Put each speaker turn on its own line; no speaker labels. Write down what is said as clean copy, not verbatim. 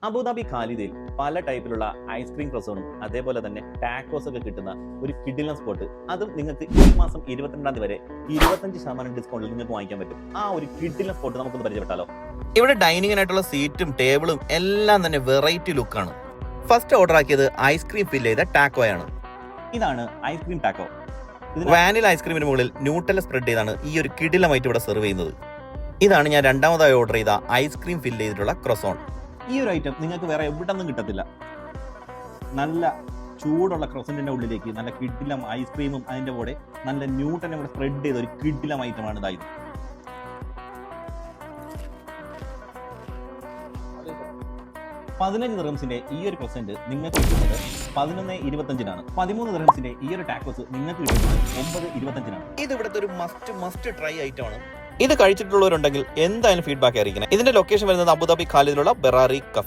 Abu Dhabi ഖാലിദയിൽ പല ടൈപ്പിലുള്ള ice cream ക്രോസോണും അതേപോലെ തന്നെ ടാക്കോസ് ഒക്കെ കിട്ടുന്ന ഒരു കിഡിലൻ സ്പോട്ട്. അതും നിങ്ങൾക്ക് ഈ മാസം 22-ാം തീയതി വരെ 25% ഡിസ്കൗണ്ടിൽ നിങ്ങൾക്ക് വാങ്ങിക്കാൻ പറ്റും. ആ ഒരു കിഡിലൻ സ്പോട്ട് നമുക്കൊന്ന് പരിചയപ്പെട്ടാലോ.
ഇവിടെ ഡൈനിങ്ങിനായിട്ടുള്ള സീറ്റും ടേബിളും എല്ലാം തന്നെ വെറൈറ്റി ലുക്കാണ്. ഫസ്റ്റ് ഓർഡർ ആക്കിയത് ഐസ്ക്രീം ഫില്ല് ചെയ്ത ടാക്കോയാണ്.
ഇതാണ് ഐസ്ക്രീം ടാക്കോ.
വാനില ഐസ്ക്രീമിന് മുകളിൽ ന്യൂട്ടല സ്പ്രെഡ് ചെയ്താണ് ഈ ഒരു കിഡിലമായിട്ട് ഇവിടെ സെർവ് ചെയ്യുന്നത്. ഇതാണ് ഞാൻ രണ്ടാമതായി ഓർഡർ ചെയ്ത ഐസ്ക്രീം ഫില്ല് ചെയ്തിട്ടുള്ള ക്രോസോൺ.
ഈ ഒരു ഐറ്റം നിങ്ങൾക്ക് വേറെ എവിടെ നിന്നും കിട്ടത്തില്ല. നല്ല ചൂടുള്ള ക്രോസന്റിന്റെ ഉള്ളിലേക്ക് നല്ല കിഡിലം ഐസ്ക്രീമും അതിന്റെ കൂടെ നല്ല ന്യൂട്ടനെ ഇവിടെ സ്പ്രെഡ് ചെയ്ത ഒരു കിഡിലം ഐറ്റമാണ് ഇതായത്. $15 ഈ ഒരു ക്രോസന്റ് നിങ്ങൾക്ക് കിട്ടുന്നത് 11.25-നാണ്. 13 ഈ ഒരു ടാക്കോസ് നിങ്ങൾക്ക് കിട്ടുന്നത് 9.25-നാണ്.
ഇത് ഇവിടുത്തെ ഒരു മസ്റ്റ് ട്രൈ ഐറ്റം ആണ്. ഇത് കഴിച്ചിട്ടുള്ളവരുണ്ടെങ്കിൽ എന്തായാലും ഫീഡ്ബാക്ക് അറിയിക്കണം. ഇതിന്റെ ലൊക്കേഷൻ വരുന്നത് അബുദാബി ഖാലിദിലുള്ള ബെറാറി കഫേ.